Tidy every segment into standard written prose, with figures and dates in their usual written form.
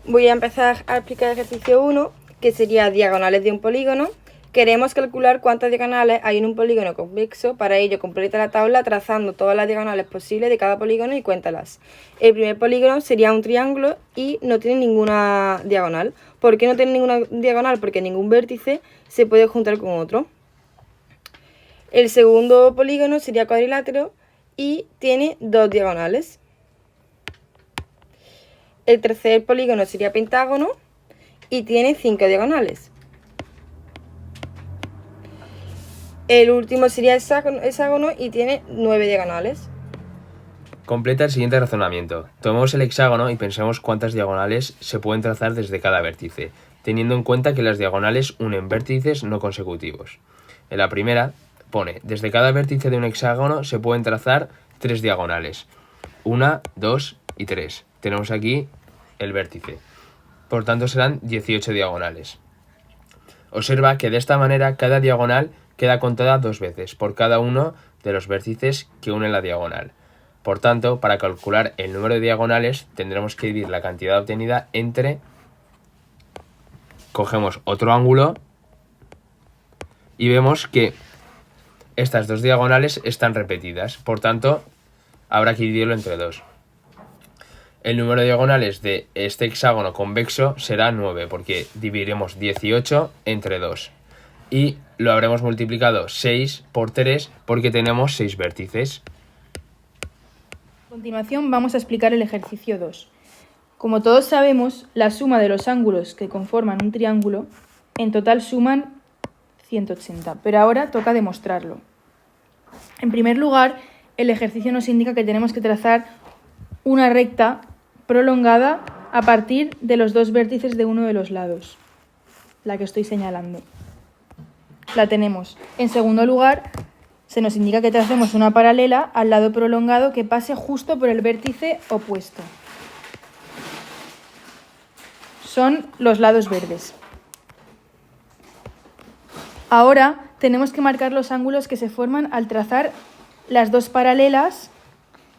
Voy a empezar a explicar el ejercicio 1, que sería diagonales de un polígono. Queremos calcular cuántas diagonales hay en un polígono convexo. Para ello, completa la tabla trazando todas las diagonales posibles de cada polígono y cuéntalas. El primer polígono sería un triángulo y no tiene ninguna diagonal. ¿Por qué no tiene ninguna diagonal? Porque ningún vértice se puede juntar con otro. El segundo polígono sería cuadrilátero y tiene 2 diagonales. El tercer polígono sería pentágono y tiene 5 diagonales. El último sería hexágono y tiene 9 diagonales. Completa el siguiente razonamiento. Tomemos el hexágono y pensemos cuántas diagonales se pueden trazar desde cada vértice, teniendo en cuenta que las diagonales unen vértices no consecutivos. En la primera pone, desde cada vértice de un hexágono se pueden trazar 3 diagonales. 1, 2 y 3. Tenemos aquí el vértice. Por tanto serán 18 diagonales. Observa que de esta manera cada diagonal queda contada 2 veces por cada uno de los vértices que unen la diagonal. Por tanto, para calcular el número de diagonales tendremos que dividir la cantidad obtenida entre... Cogemos otro ángulo y vemos que estas 2 diagonales están repetidas. Por tanto, habrá que dividirlo entre 2. El número de diagonales de este hexágono convexo será 9, porque dividiremos 18 entre 2. Y lo habremos multiplicado 6 por 3 porque tenemos 6 vértices. A continuación vamos a explicar el ejercicio 2. Como todos sabemos, la suma de los ángulos que conforman un triángulo en total suman 180, pero ahora toca demostrarlo. En primer lugar, el ejercicio nos indica que tenemos que trazar una recta prolongada a partir de los 2 vértices de uno de los lados, la que estoy señalando. La tenemos. En segundo lugar, se nos indica que tracemos una paralela al lado prolongado que pase justo por el vértice opuesto. Son los lados verdes. Ahora tenemos que marcar los ángulos que se forman al trazar las 2 paralelas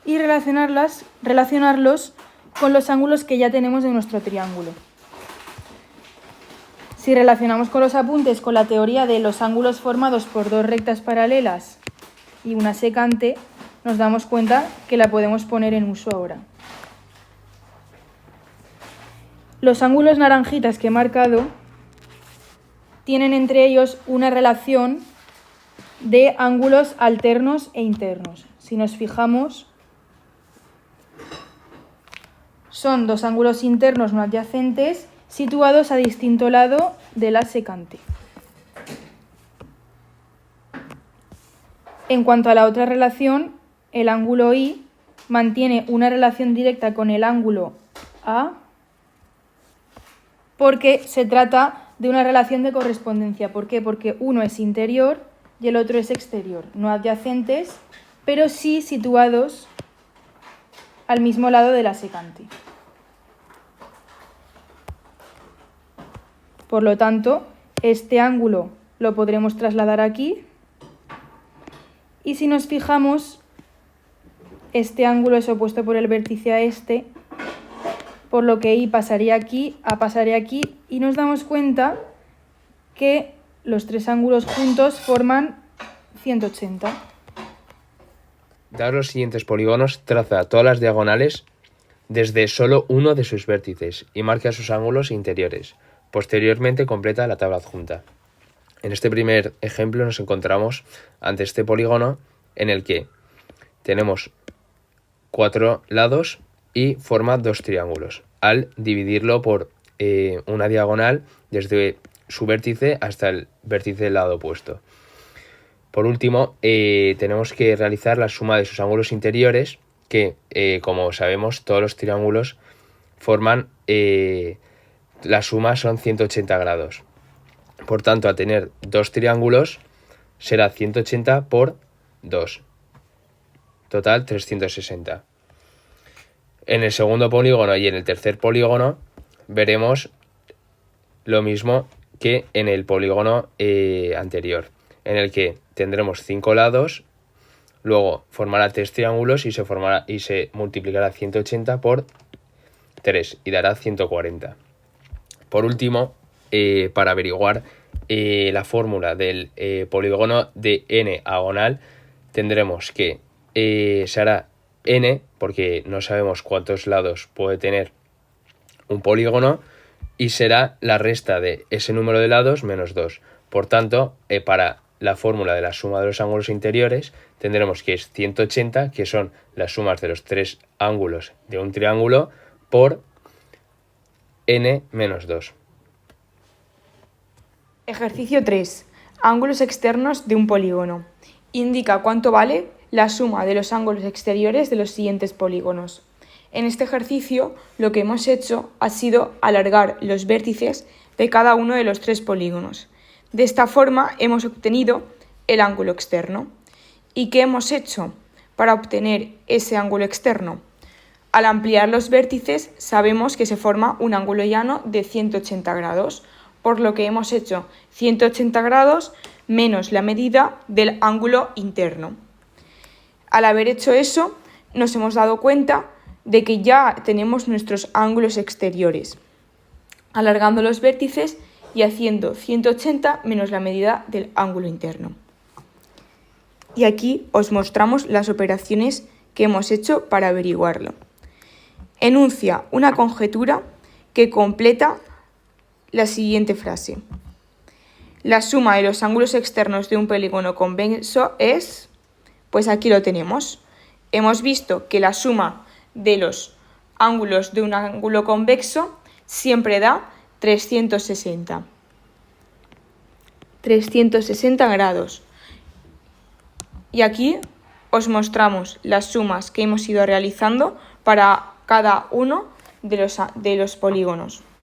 y relacionarlos con los ángulos que ya tenemos de nuestro triángulo. Si relacionamos con los apuntes con la teoría de los ángulos formados por 2 rectas paralelas y una secante, nos damos cuenta que la podemos poner en uso ahora. Los ángulos naranjitas que he marcado tienen entre ellos una relación de ángulos alternos e internos. Si nos fijamos, son 2 ángulos internos no adyacentes situados a distinto lado de la secante. En cuanto a la otra relación, el ángulo I mantiene una relación directa con el ángulo A porque se trata de una relación de correspondencia. ¿Por qué? Porque uno es interior y el otro es exterior, no adyacentes, pero sí situados al mismo lado de la secante. Por lo tanto, este ángulo lo podremos trasladar aquí y si nos fijamos, este ángulo es opuesto por el vértice a este, por lo que I pasaría aquí, A pasaría aquí y nos damos cuenta que los 3 ángulos juntos forman 180. Dados los siguientes polígonos, traza todas las diagonales desde solo uno de sus vértices y marca sus ángulos interiores. Posteriormente completa la tabla adjunta. En este primer ejemplo nos encontramos ante este polígono en el que tenemos 4 lados y forma 2 triángulos. Al dividirlo por una diagonal desde su vértice hasta el vértice del lado opuesto. Por último, tenemos que realizar la suma de sus ángulos interiores que, como sabemos, todos los triángulos forman, la suma son 180 grados. Por tanto, al tener 2 triángulos, será 180 por 2. Total, 360. En el segundo polígono y en el tercer polígono veremos lo mismo que en el polígono anterior, en el que tendremos 5 lados, luego formará 3 triángulos y se multiplicará 180 por 3 y dará 140. Por último, para averiguar la fórmula del polígono de n agonal, tendremos que se hará n, porque no sabemos cuántos lados puede tener un polígono, y será la resta de ese número de lados menos 2. Por tanto, para la fórmula de la suma de los ángulos interiores, tendremos que es 180, que son las sumas de los 3 ángulos de un triángulo, por n menos 2. Ejercicio 3. Ángulos externos de un polígono. Indica cuánto vale la suma de los ángulos exteriores de los siguientes polígonos. En este ejercicio lo que hemos hecho ha sido alargar los vértices de cada uno de los 3 polígonos. De esta forma hemos obtenido el ángulo externo. ¿Y qué hemos hecho para obtener ese ángulo externo? Al ampliar los vértices sabemos que se forma un ángulo llano de 180 grados, por lo que hemos hecho 180 grados menos la medida del ángulo interno. Al haber hecho eso, nos hemos dado cuenta de que ya tenemos nuestros ángulos exteriores, alargando los vértices y haciendo 180 menos la medida del ángulo interno. Y aquí os mostramos las operaciones que hemos hecho para averiguarlo. Enuncia una conjetura que completa la siguiente frase. La suma de los ángulos externos de un polígono convexo es... Pues aquí lo tenemos. Hemos visto que la suma de los ángulos de un ángulo convexo siempre da 360. 360 grados. Y aquí os mostramos las sumas que hemos ido realizando para cada uno de los polígonos.